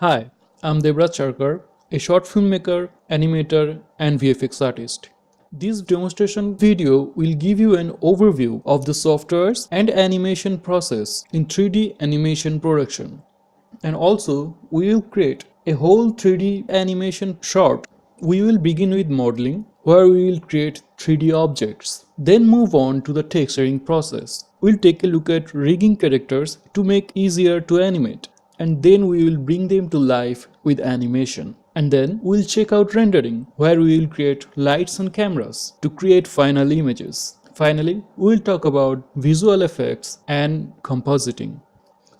Hi, I'm Debraj Charkar, a short filmmaker, animator, and VFX artist. This demonstration video will give you an overview of the softwares and animation process in 3D animation production. And also, we will create a whole 3D animation short. We will begin with modeling, where we will create 3D objects. Then move on to the texturing process. We'll take a look at rigging characters to make easier to animate. And then we will bring them to life with animation. And then we'll check out rendering, where we will create lights and cameras to create final images. Finally, we'll talk about visual effects and compositing.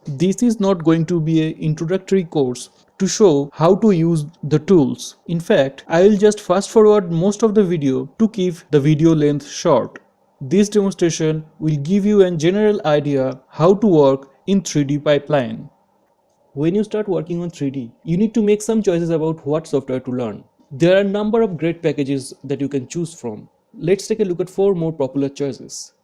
This is not going to be an introductory course to show how to use the tools. In fact, I will just fast forward most of the video to keep the video length short. This demonstration will give you a general idea how to work in 3D pipeline. When you start working on 3D, you need to make some choices about what software to learn. There are a number of great packages that you can choose from. Let's take a look at 4 more popular choices.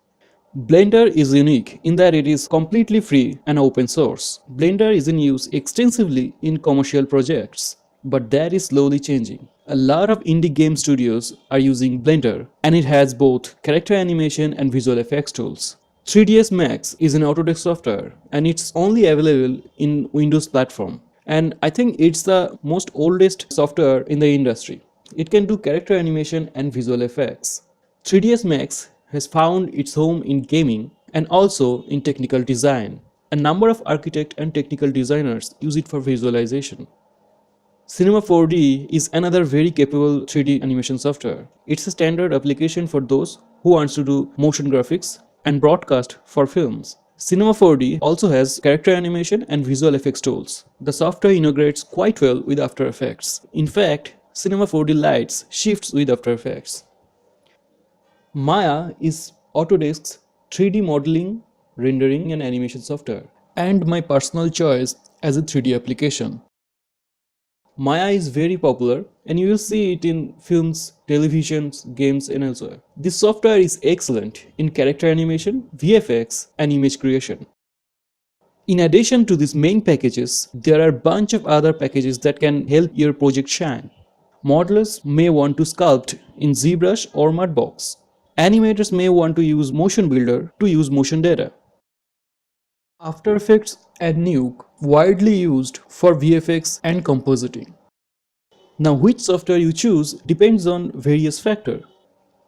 Blender is unique in that it is completely free and open source. Blender is in use extensively in commercial projects, but that is slowly changing. A lot of indie game studios are using Blender, and it has both character animation and visual effects tools. 3ds Max is an Autodesk software, and it's only available in Windows platform. And I think it's the most oldest software in the industry. It can do character animation and visual effects. 3ds Max has found its home in gaming and also in technical design. A number of architects and technical designers use it for visualization. Cinema 4D is another very capable 3D animation software. It's a standard application for those who want to do motion graphics and broadcast for films. Cinema 4D also has character animation and visual effects tools. The software integrates quite well with After Effects. In fact, Cinema 4D Lights shifts with After Effects. Maya is Autodesk's 3D modeling, rendering and animation software, and my personal choice as a 3D application. Maya is very popular and you will see it in films, televisions, games and elsewhere. This software is excellent in character animation, VFX and image creation. In addition to these main packages, there are a bunch of other packages that can help your project shine. Modelers may want to sculpt in ZBrush or Mudbox. Animators may want to use Motion Builder to use motion data. After Effects and Nuke widely used for VFX and compositing. Now which software you choose depends on various factors.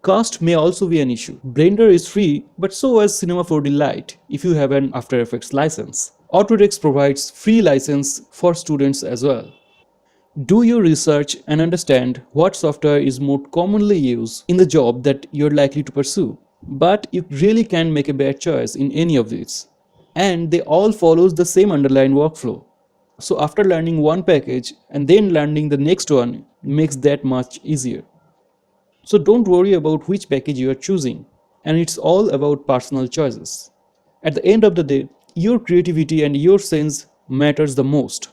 Cost may also be an issue. Blender is free, but so is Cinema 4D Lite if you have an After Effects license. Autodesk provides free license for students as well. Do your research and understand what software is more commonly used in the job that you're likely to pursue. But you really can't make a bad choice in any of these. And they all follow the same underlying workflow. So after learning one package and then learning the next one makes that much easier. So don't worry about which package you are choosing. And it's all about personal choices. At the end of the day, your creativity and your sense matters the most.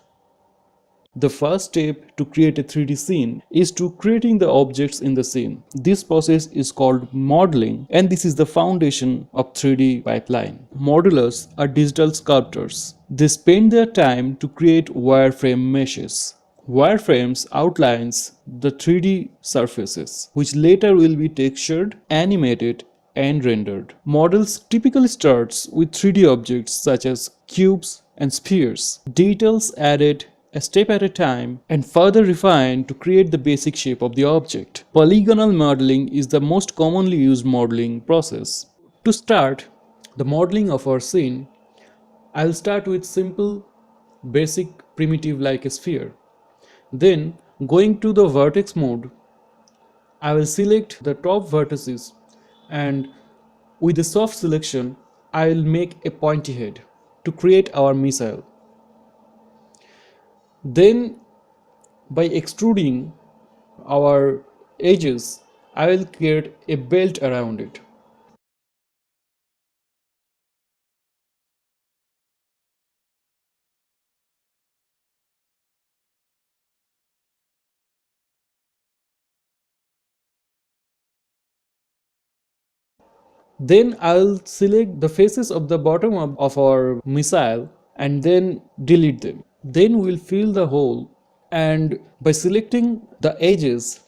The first step to create a 3D scene is to creating the objects in the scene. This process is called modeling, and this is the foundation of 3D pipeline. Modelers are digital sculptors. They spend their time to create wireframe meshes. Wireframes outlines the 3D surfaces, which later will be textured, animated, and rendered. Models typically starts with 3D objects such as cubes and spheres. Details added a step at a time and further refined to create the basic shape of the object. Polygonal modeling is the most commonly used modeling process. To start the modeling of our scene, I'll start with simple, basic, primitive like a sphere. Then, going to the vertex mode, I will select the top vertices and with a soft selection, I will make a pointy head to create our missile. Then by extruding our edges, I will create a belt around it. Then I'll select the faces of the bottom of our missile and then delete them. Then we'll fill the hole, and by selecting the edges,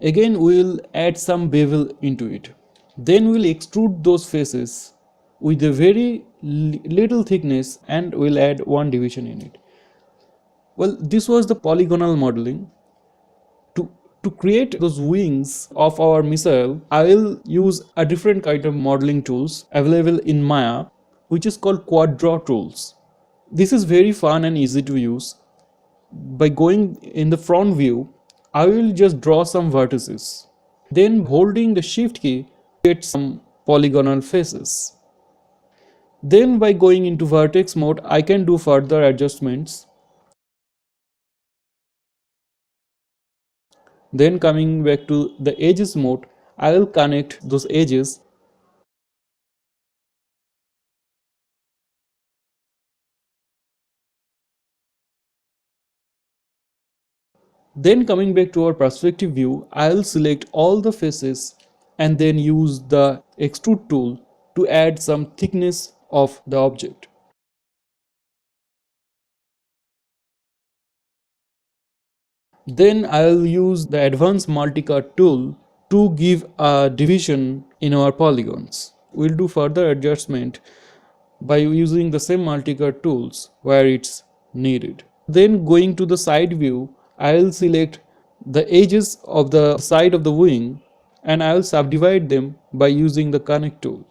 again we'll add some bevel into it. Then we'll extrude those faces with a very little thickness, and we'll add one division in it. Well, this was the polygonal modeling. To, to create those wings of our missile, I will use a different kind of modeling tools available in Maya, which is called quad draw tools. This is very fun and easy to use. By going in the front view, I will just draw some vertices. Then holding the shift key, get some polygonal faces. Then by going into vertex mode, I can do further adjustments. Then coming back to the edges mode, I will connect those edges. Then coming back to our perspective view, I will select all the faces and then use the extrude tool to add some thickness of the object. Then I will use the advanced multicut tool to give a division in our polygons. We'll do further adjustment by using the same multicut tools where it's needed. Then going to the side view, I will select the edges of the side of the wing and I will subdivide them by using the connect tool.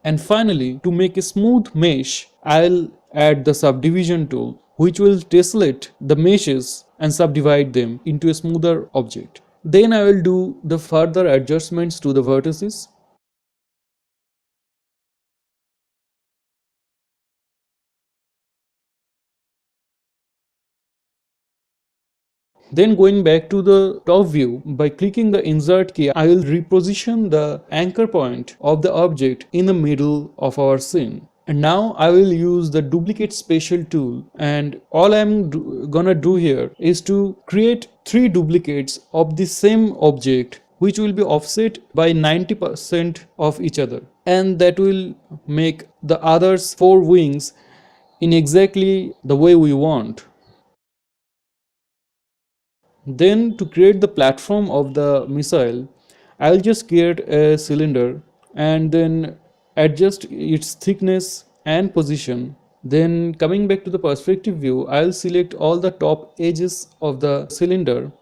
And finally, to make a smooth mesh, I'll add the subdivision tool, which will tessellate the meshes and subdivide them into a smoother object. Then I will do the further adjustments to the vertices. Then going back to the top view, by clicking the insert key, I will reposition the anchor point of the object in the middle of our scene. And now I will use the duplicate spatial tool, and all I'm gonna do here is to create 3 duplicates of the same object which will be offset by 90% of each other, and that will make the others 4 wings in exactly the way we want. Then to create the platform of the missile, I'll just create a cylinder and then adjust its thickness and position. Then coming back to the perspective view, I'll select all the top edges of the cylinder.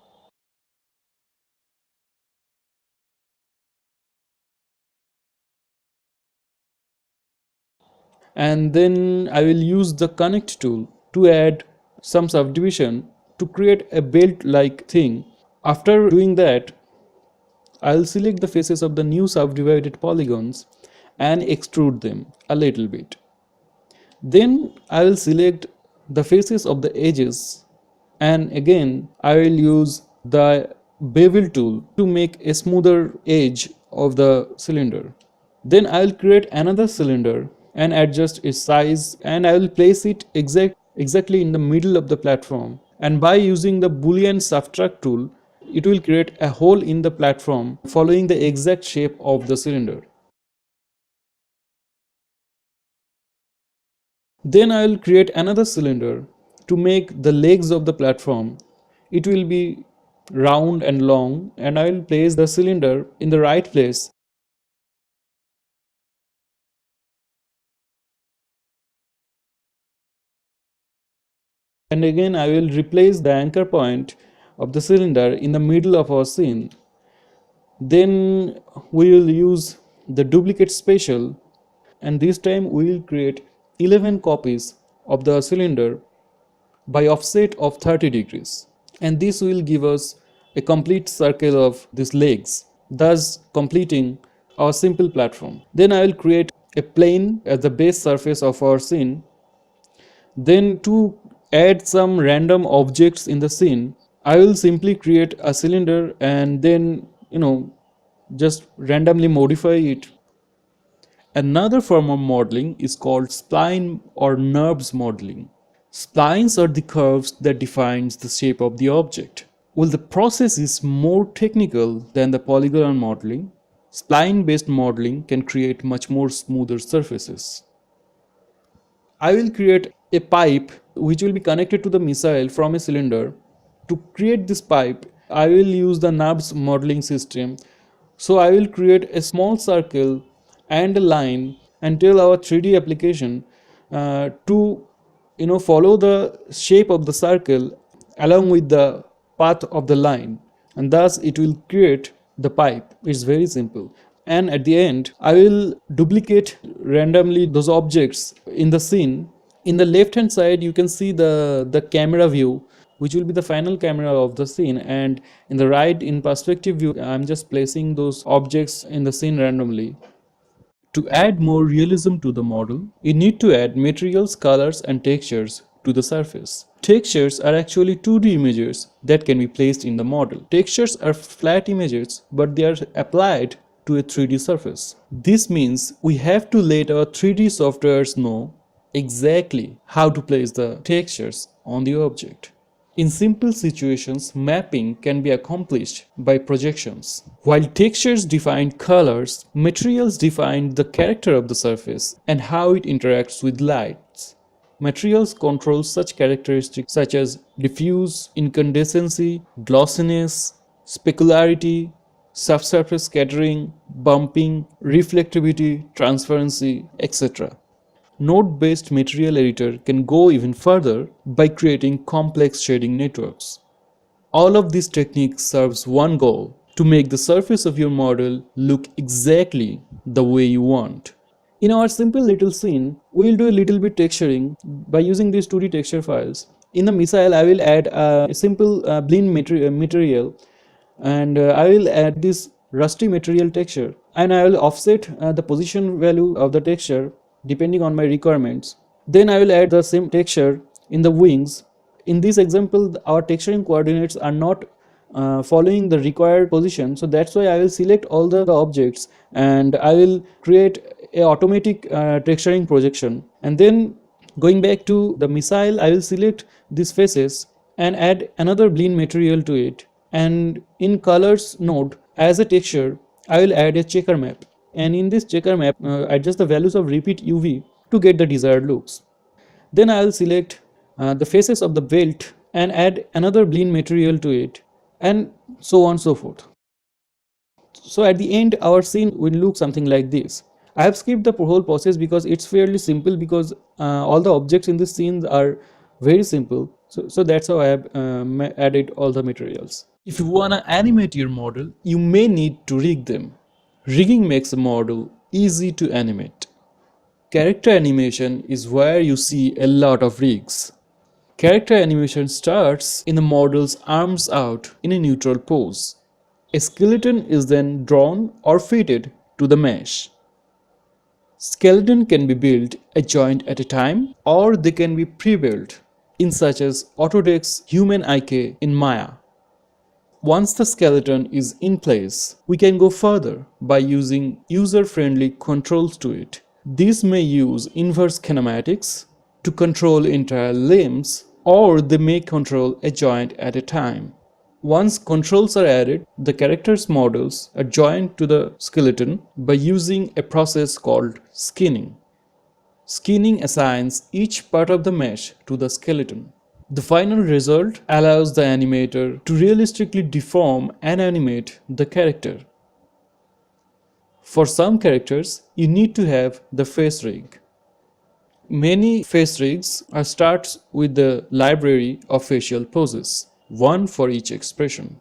And then I will use the connect tool to add some subdivision to create a belt like thing. After doing that, I'll select the faces of the new subdivided polygons and extrude them a little bit. Then I will select the faces of the edges, and again I will use the bevel tool to make a smoother edge of the cylinder. Then I will create another cylinder and adjust its size, and I will place it exactly in the middle of the platform. And by using the Boolean subtract tool, it will create a hole in the platform following the exact shape of the cylinder. Then I will create another cylinder to make the legs of the platform. It will be round and long, and I will place the cylinder in the right place. And again I will replace the anchor point of the cylinder in the middle of our scene. Then we will use the duplicate spatial, and this time we will create 11 copies of the cylinder by offset of 30 degrees, and this will give us a complete circle of these legs, thus completing our simple platform. Then I will create a plane as the base surface of our scene. Then to add some random objects in the scene, I will simply create a cylinder and then just randomly modify it. Another form of modeling is called spline or NURBS modeling. Splines are the curves that defines the shape of the object. While the process is more technical than the polygonal modeling, spline-based modeling can create much more smoother surfaces. I will create a pipe which will be connected to the missile from a cylinder. To create this pipe, I will use the NURBS modeling system. So I will create a small circle and a line and tell our 3D application to follow the shape of the circle along with the path of the line, and thus it will create the pipe. It's very simple. And at the end I will duplicate randomly those objects in the scene. In the left hand side you can see the camera view, which will be the final camera of the scene, and in the right, in perspective view, I'm just placing those objects in the scene randomly. To add more realism to the model, you need to add materials, colors and textures to the surface. Textures are actually 2D images that can be placed in the model. Textures are flat images, but they are applied to a 3D surface. This means we have to let our 3D softwares know exactly how to place the textures on the object. In simple situations, mapping can be accomplished by projections. While textures define colors, materials define the character of the surface and how it interacts with lights. Materials control such characteristics such as diffuse, incandescency, glossiness, specularity, subsurface scattering, bumping, reflectivity, transparency, etc. Node-based material editor can go even further by creating complex shading networks. All of these techniques serves one goal: to make the surface of your model look exactly the way you want. In our simple little scene, we'll do a little bit texturing by using these 2D texture files. In the missile, I will add a simple blend material, and I will add this rusty material texture, and I will offset the position value of the texture depending on my requirements. Then I will add the same texture in the wings. In this example, our texturing coordinates are not following the required position, so that's why I will select all the objects and I will create a automatic texturing projection. And then going back to the missile, I will select these faces and add another blend material to it, and in colors node as a texture I will add a checker map, and in this checker map adjust the values of repeat UV to get the desired looks. Then I will select the faces of the belt and add another blend material to it, and so on and so forth. So at the end our scene will look something like this. I have skipped the whole process because it's fairly simple, because all the objects in this scene are very simple. So that's how I have added all the materials. If you wanna animate your model, you may need to rig them. Rigging makes a model easy to animate. Character animation is where you see a lot of rigs. Character animation starts in the model's arms out in a neutral pose. A skeleton is then drawn or fitted to the mesh. Skeleton can be built a joint at a time, or they can be pre-built in such as Autodesk's Human IK in Maya. Once the skeleton is in place, we can go further by using user-friendly controls to it. These may use inverse kinematics to control entire limbs, or they may control a joint at a time. Once controls are added, the character's models are joined to the skeleton by using a process called skinning. Skinning assigns each part of the mesh to the skeleton. The final result allows the animator to realistically deform and animate the character. For some characters, you need to have the face rig. Many face rigs starts with the library of facial poses, one for each expression.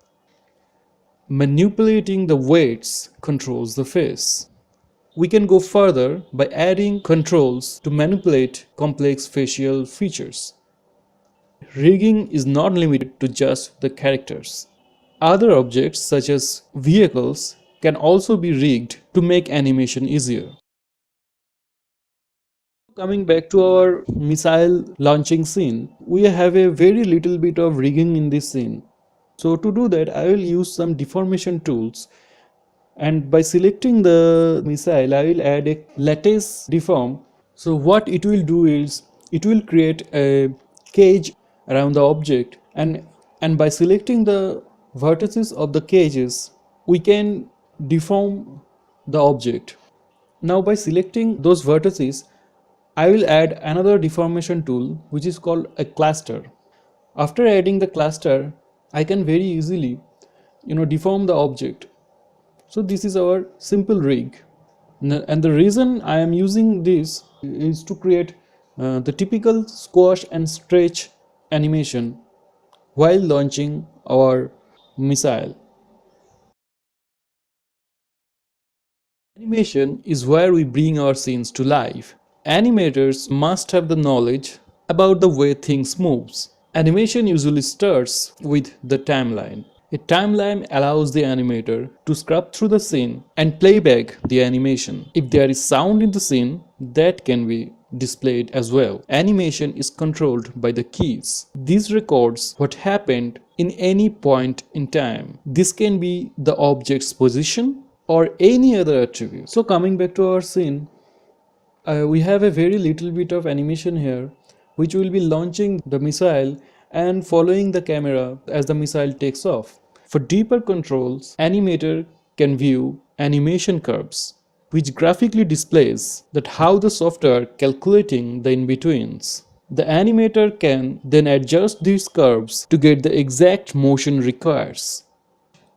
Manipulating the weights controls the face. We can go further by adding controls to manipulate complex facial features. Rigging is not limited to just the characters. Other objects such as vehicles can also be rigged to make animation easier. Coming back to our missile launching scene, we have a very little bit of rigging in this scene. So to do that, I will use some deformation tools, and by selecting the missile, I will add a lattice deform. So what it will do is, it will create a cage around the object, and by selecting the vertices of the cages, we can deform the object. Now by selecting those vertices, I will add another deformation tool which is called a cluster. After adding the cluster, I can very easily deform the object. So this is our simple rig. And the reason I am using this is to create the typical squash and stretch animation while launching our missile. Animation is where we bring our scenes to life. Animators must have the knowledge about the way things moves. Animation usually starts with the timeline. A timeline allows the animator to scrub through the scene and play back the animation. If there is sound in the scene, that can be displayed as well. Animation is controlled by the keys. This records what happened in any point in time. This can be the object's position or any other attribute. So coming back to our scene, we have a very little bit of animation here which will be launching the missile and following the camera as the missile takes off. For deeper controls, animator can view animation curves which graphically displays that how the software calculating the in-betweens. The animator can then adjust these curves to get the exact motion requires.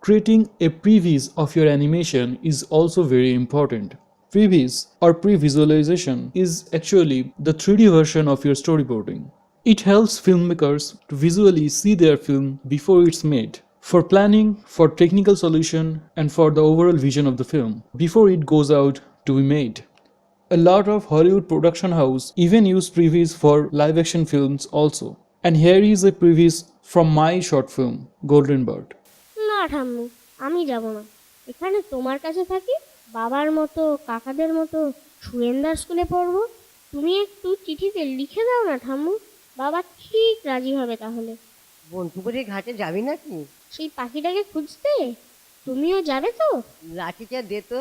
Creating a previs of your animation is also very important. Previs or pre-visualization is actually the 3D version of your storyboarding. It helps filmmakers to visually see their film before it's made, for planning, for technical solution, and for the overall vision of the film before it goes out to be made. A lot of Hollywood production house even use previs for live action films also. And here is a previs from my short film, Golden Bird. না ঠাম্মু, আমি যাব না। এখানে তোমার কাছে থাকি, বাবার মতো কাকাদের মতো সুরেন্দার স্কুলে পড়ব। তুমি একটু চিঠিতে লিখে দাও না ঠাম্মু, বাবা ঠিক রাজি হবে তাহলে। বন্ধুপুরের ঘাটে যাবি নাকি? সেই পাখিটাকে খুঁজতে তুমিও যাবে তো? লাঠিটা দে তো।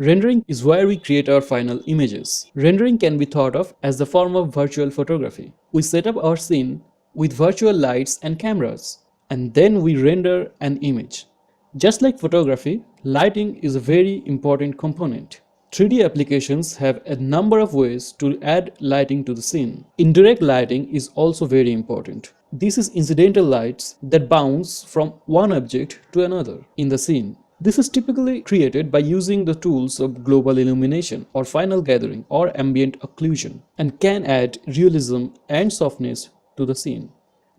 Rendering is where we create our final images. Rendering can be thought of as the form of virtual photography. We set up our scene with virtual lights and cameras, and then we render an image. Just like photography, lighting is a very important component. 3D applications have a number of ways to add lighting to the scene. Indirect lighting is also very important. This is incidental lights that bounce from one object to another in the scene. This is typically created by using the tools of global illumination or final gathering or ambient occlusion and can add realism and softness to the scene.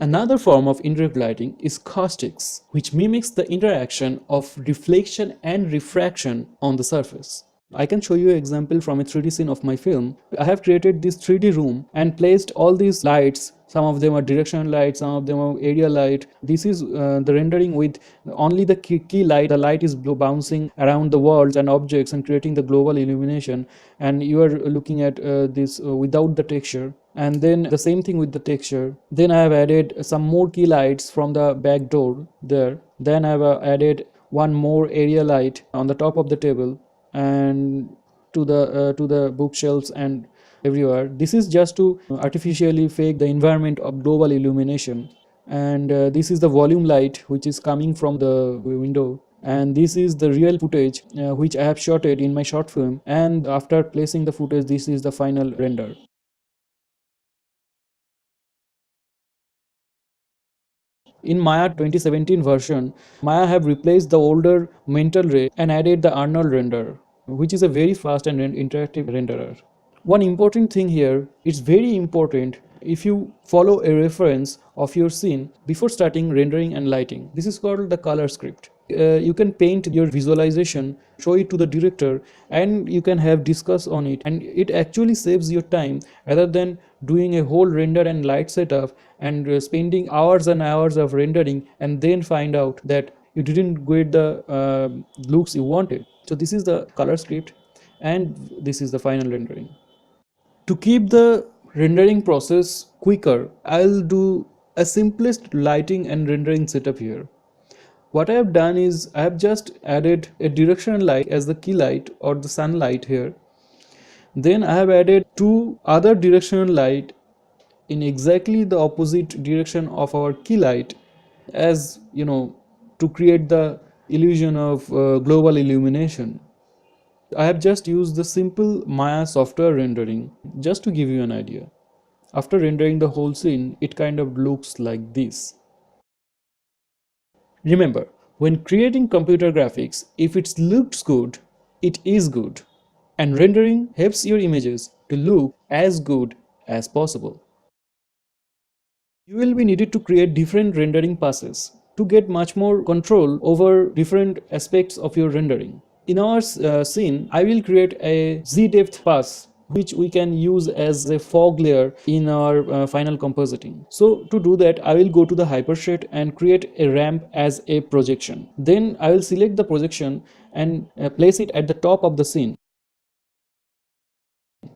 Another form of indirect lighting is caustics, which mimics the interaction of reflection and refraction on the surface. I can show you an example from a 3D scene of my film. I have created this 3D room and placed all these lights. Some of them are directional light, some of them are area light. This is the rendering with only the key light. The light is bouncing around the walls and objects and creating the global illumination. And you are looking at this without the texture. And then the same thing with the texture. Then I have added some more key lights from the back door there. Then I have added one more area light on the top of the table and to the bookshelves and everywhere. This is just to artificially fake the environment of global illumination. And this is the volume light which is coming from the window. And this is the real footage which I have shot it in my short film. And after placing the footage, this is the final render. In Maya 2017 version, Maya have replaced the older Mental Ray and added the Arnold render, which is a very fast and interactive renderer. One important thing here, it's very important if you follow a reference of your scene before starting rendering and lighting. This is called the color script. You can paint your visualization, show it to the director, and you can have discuss on it, and it actually saves your time rather than doing a whole render and light setup and spending hours and hours of rendering and then find out that you didn't get the looks you wanted. So this is the color script and this is the final rendering. To keep the rendering process quicker, I'll do a simplest lighting and rendering setup here. What I have done is I have just added a directional light as the key light or the sunlight here. Then I have added two other directional light in exactly the opposite direction of our key light, as to create the illusion of global illumination. I have just used the simple Maya software rendering just to give you an idea. After rendering the whole scene, it kind of looks like this. Remember, when creating computer graphics, if it looks good, it is good. And rendering helps your images to look as good as possible. You will be needed to create different rendering passes to get much more control over different aspects of your rendering. In our scene, I will create a Z-depth pass which we can use as a fog layer in our final compositing. So to do that, I will go to the hypershade and create a ramp as a projection. Then I will select the projection and place it at the top of the scene.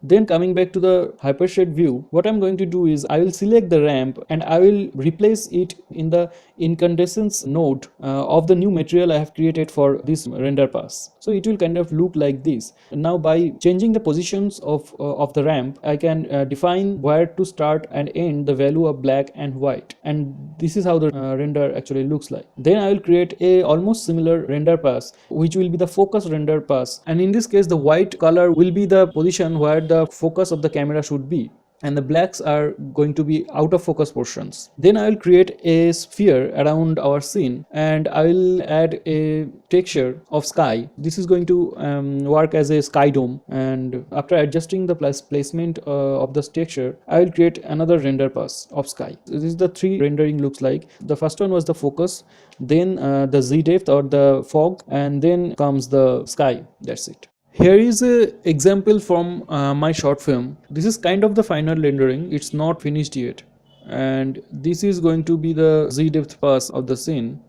Then coming back to the hypershade view, what I'm going to do is I will select the ramp and I will replace it in the incandescence node of the new material I have created for this render pass. So it will kind of look like this. Now by changing the positions of the ramp, I can define where to start and end the value of black and white. And this is how the render actually looks like. Then I will create a almost similar render pass, which will be the focus render pass. And in this case, the white color will be the position where the focus of the camera should be, and the blacks are going to be out of focus portions. Then I will create a sphere around our scene and I will add a texture of sky. This is going to work as a sky dome, and after adjusting the placement of this texture, I will create another render pass of sky. This is the three rendering looks like. The first one was the focus, then the Z depth or the fog, and then comes the sky. That's it. Here is an example from my short film. This is kind of the final rendering. It's not finished yet. And this is going to be the Z depth pass of the scene.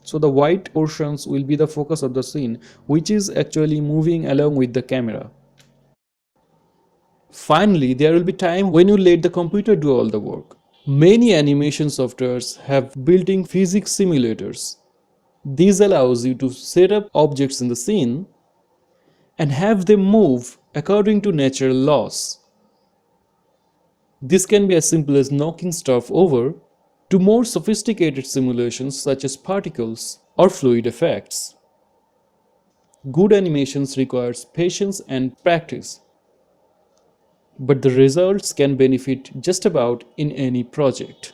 So the white portions will be the focus of the scene, which is actually moving along with the camera. Finally, there will be time when you let the computer do all the work. Many animation softwares have built-in physics simulators. This allows you to set up objects in the scene and have them move according to natural laws. This can be as simple as knocking stuff over to more sophisticated simulations such as particles or fluid effects. Good animations requires patience and practice, but the results can benefit just about in any project.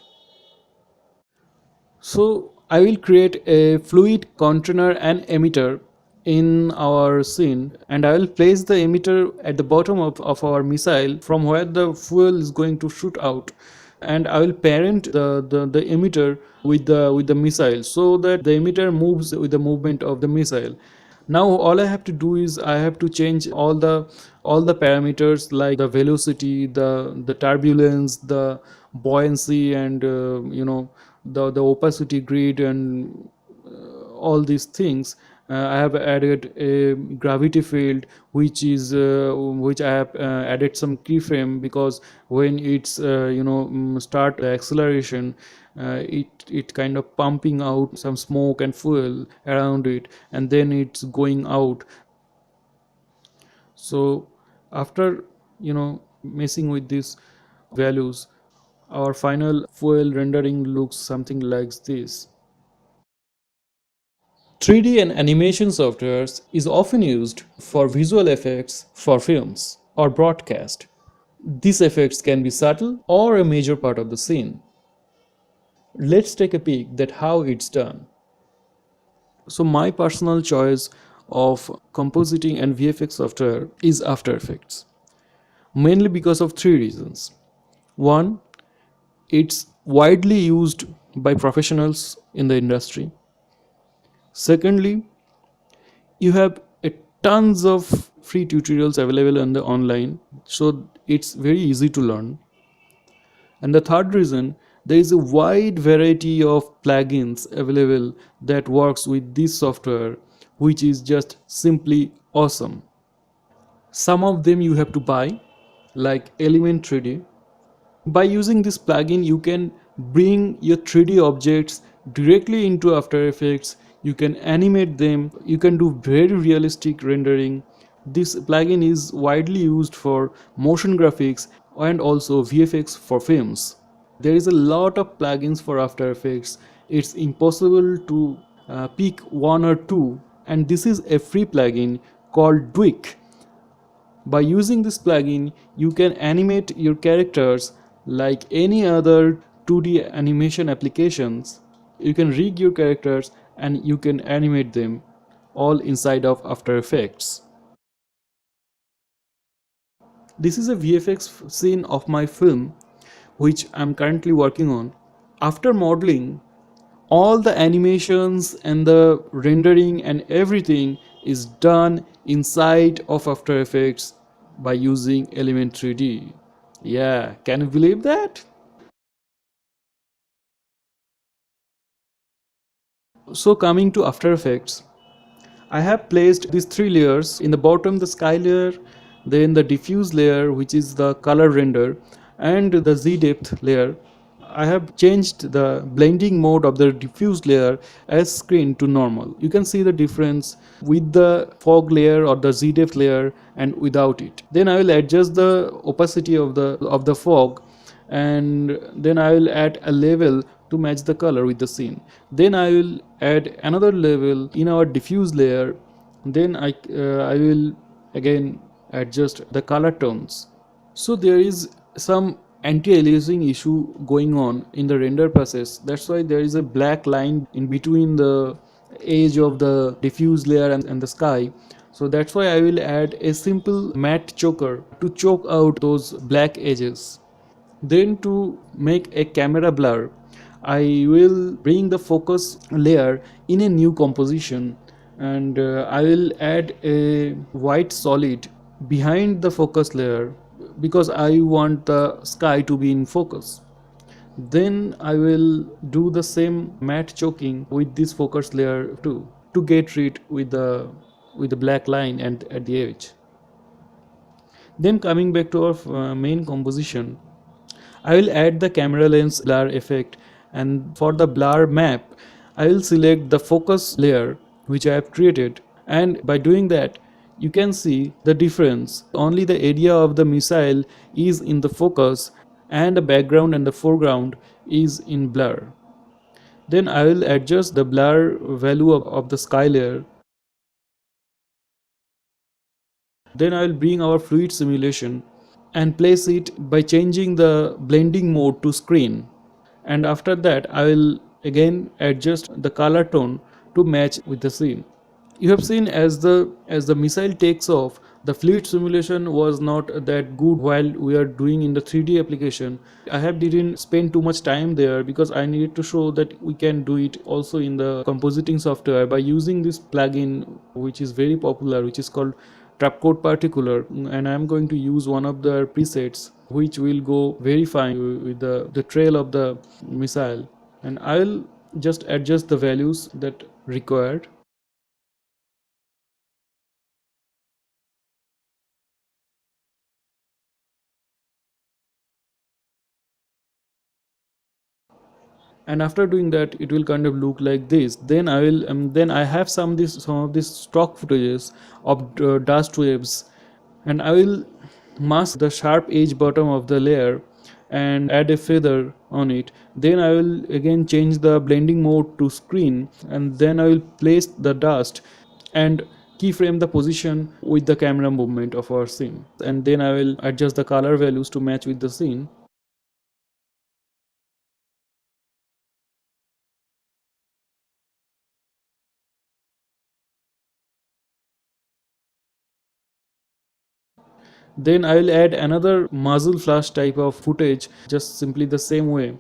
So I will create a fluid container and emitter in our scene, and I will place the emitter at the bottom of our missile from where the fuel is going to shoot out, and I will parent the emitter with the missile so that the emitter moves with the movement of the missile. Now all I have to do is I have to change all the parameters like the velocity, the turbulence, the buoyancy, and the opacity grid, and all these things. I have added a gravity field, which I have added some keyframe, because when it's start the acceleration, it kind of pumping out some smoke and fuel around it, and then it's going out. So after messing with these values, our final fuel rendering looks something like this. 3D and animation softwares is often used for visual effects for films or broadcast. These effects can be subtle or a major part of the scene. Let's take a peek at how it's done. So my personal choice of compositing and VFX software is After Effects, mainly because of three reasons. One, it's widely used by professionals in the industry. Secondly, you have tons of free tutorials available on the online, so it's very easy to learn. And the third reason, there is a wide variety of plugins available that works with this software, which is just simply awesome. Some of them you have to buy, like Element 3D. By using this plugin, you can bring your 3D objects directly into After Effects. You can animate them, you can do very realistic rendering. This plugin is widely used for motion graphics and also VFX for films. There is a lot of plugins for After Effects. It's impossible to pick one or two, and this is a free plugin called Dwick. By using this plugin, you can animate your characters like any other 2D animation applications. You can rig your characters and you can animate them all inside of After Effects. This is a VFX scene of my film which I'm currently working on. After modeling, all the animations and the rendering and everything is done inside of After Effects by using Element 3D. Yeah, can you believe that? So coming to After Effects, I have placed these three layers. In the bottom, the sky layer, then the diffuse layer, which is the color render, and the Z depth layer. I have changed the blending mode of the diffuse layer as screen to normal. You can see the difference with the fog layer or the Z depth layer and without it. Then I will adjust the opacity of the fog, and then I will add a level to match the color with the scene. Then I will add another level in our diffuse layer. Then I will again adjust the color tones. So there is some anti-aliasing issue going on in the render process. That's why there is a black line in between the edge of the diffuse layer and the sky. So that's why I will add a simple matte choker to choke out those black edges. Then to make a camera blur, I will bring the focus layer in a new composition, and I will add a white solid behind the focus layer because I want the sky to be in focus. Then I will do the same matte choking with this focus layer too to get rid with the black line and at the edge. Then coming back to our main composition, I will add the camera lens blur effect, and for the blur map I will select the focus layer which I have created, and by doing that you can see the difference. Only the area of the missile is in the focus and the background and the foreground is in blur. Then I will adjust the blur value of the sky layer. Then I will bring our fluid simulation and place it by changing the blending mode to screen. And after that I will again adjust the color tone to match with the scene. You have seen as the missile takes off, the fluid simulation was not that good while we are doing in the 3D application. I have didn't spend too much time there because I needed to show that we can do it also in the compositing software by using this plugin which is very popular, which is called Trapcode Particular, and I am going to use one of the presets which will go very fine with the trail of the missile, and I will just adjust the values that required. And after doing that it will kind of look like this. Then I will then I have some of these stock footages of dust waves, and I will mask the sharp edge bottom of the layer and add a feather on it. Then I will again change the blending mode to screen, and then I will place the dust and keyframe the position with the camera movement of our scene, and then I will adjust the color values to match with the scene. Then I will add another muzzle flash type of footage, just simply the same way.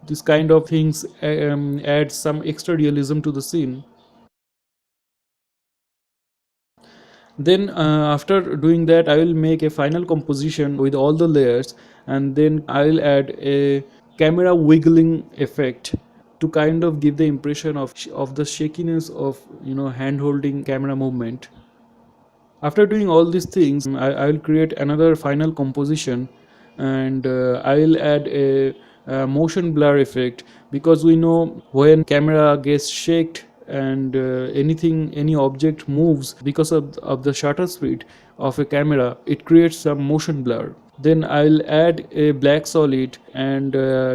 This kind of things add some extra realism to the scene. Then after doing that I will make a final composition with all the layers, and then I will add a camera wiggling effect to kind of give the impression of the shakiness of hand holding camera movement. After doing all these things, I will create another final composition, and I will add a motion blur effect, because we know when camera gets shaked and any object moves because of the shutter speed of a camera, it creates some motion blur. Then I'll add a black solid and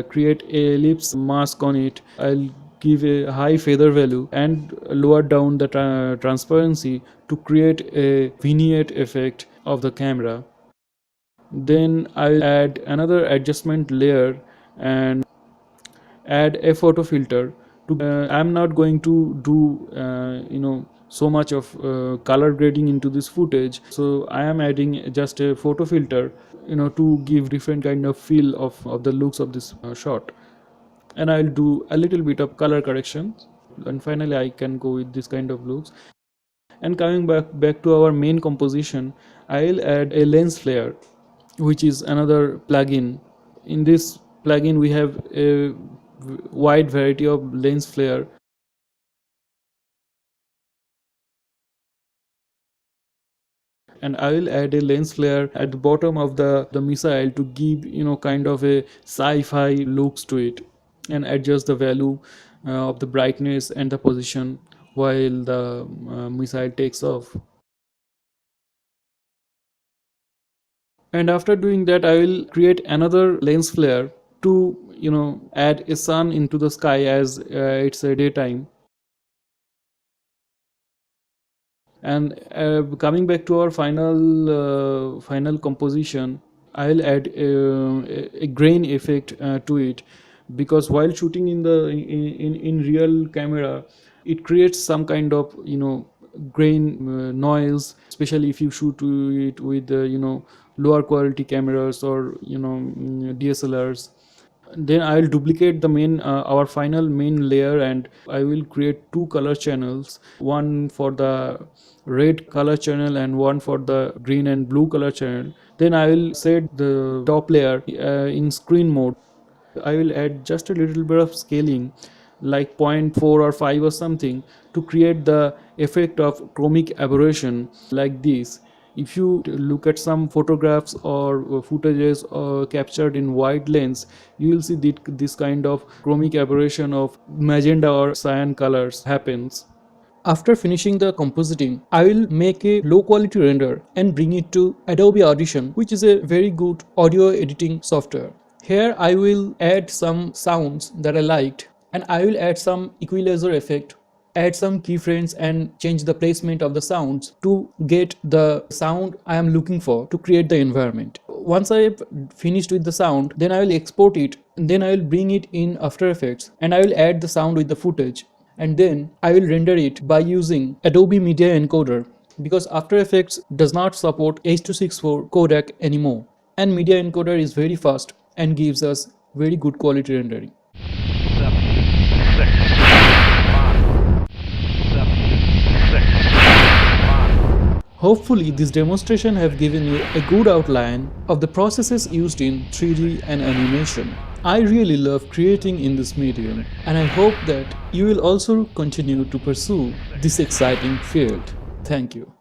create a ellipse mask on it. I'll give a high feather value and lower down the transparency to create a vignette effect of the camera. Then I'll add another adjustment layer and add a photo filter to I'm not going to do so much of color grading into this footage, so I am adding just a photo filter to give different kind of feel of the looks of this shot. And I'll do a little bit of color correction, and finally I can go with this kind of looks. And coming back to our main composition, I'll add a lens flare, which is another plugin. In this plugin we have a wide variety of lens flare, and I will add a lens flare at the bottom of the missile to give kind of a sci-fi looks to it, and adjust the value of the brightness and the position while the missile takes off. And after doing that, I will create another lens flare to add a sun into the sky as it's a daytime. And coming back to our final composition, I'll add a grain effect to it, because while shooting in real camera, it creates some kind of grain noise, especially if you shoot it with lower quality cameras or DSLRs. Then I will duplicate the main our final main layer, and I will create two color channels, one for the red color channel and one for the green and blue color channel. Then I will set the top layer in screen mode. I will add just a little bit of scaling, like 0.4 or 5 or something, to create the effect of chromic aberration like this. If you look at some photographs or footages captured in wide lens, you will see that this kind of chromic aberration of magenta or cyan colors happens. After finishing the compositing, I will make a low quality render and bring it to Adobe Audition, which is a very good audio editing software. Here I will add some sounds that I liked, and I will add some equalizer effect, add some keyframes and change the placement of the sounds to get the sound I am looking for to create the environment. Once I have finished with the sound, then I will export it, and then I will bring it in After Effects and I will add the sound with the footage, and then I will render it by using Adobe Media Encoder, because After Effects does not support H.264 codec anymore, and Media Encoder is very fast and gives us very good quality rendering. 7, 6, 5, 7, 6, 5. Hopefully this demonstration have given you a good outline of the processes used in 3D and animation. I really love creating in this medium, and I hope that you will also continue to pursue this exciting field. Thank you.